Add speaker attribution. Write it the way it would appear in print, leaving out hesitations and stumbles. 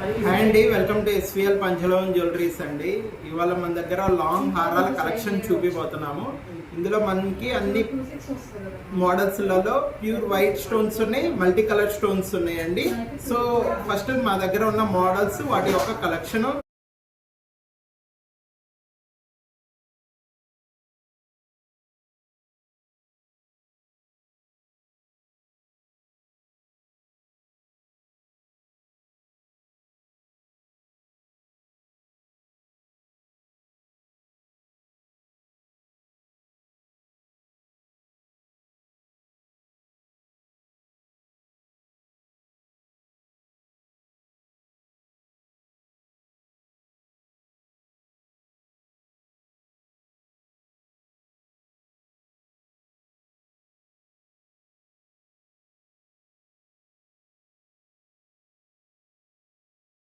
Speaker 1: Hi అండి, welcome to SVL పంచలోహం jewelleries అండి. ఇవాళ మన దగ్గర లాంగ్ హారాల కలెక్షన్ చూపిపోతున్నాము. ఇందులో మనకి అన్ని మోడల్స్లలో ప్యూర్ వైట్ స్టోన్స్ ఉన్నాయి, మల్టీ కలర్ స్టోన్స్ ఉన్నాయండి. సో ఫస్ట్ మా దగ్గర ఉన్న మోడల్స్, వాటి యొక్క కలెక్షన్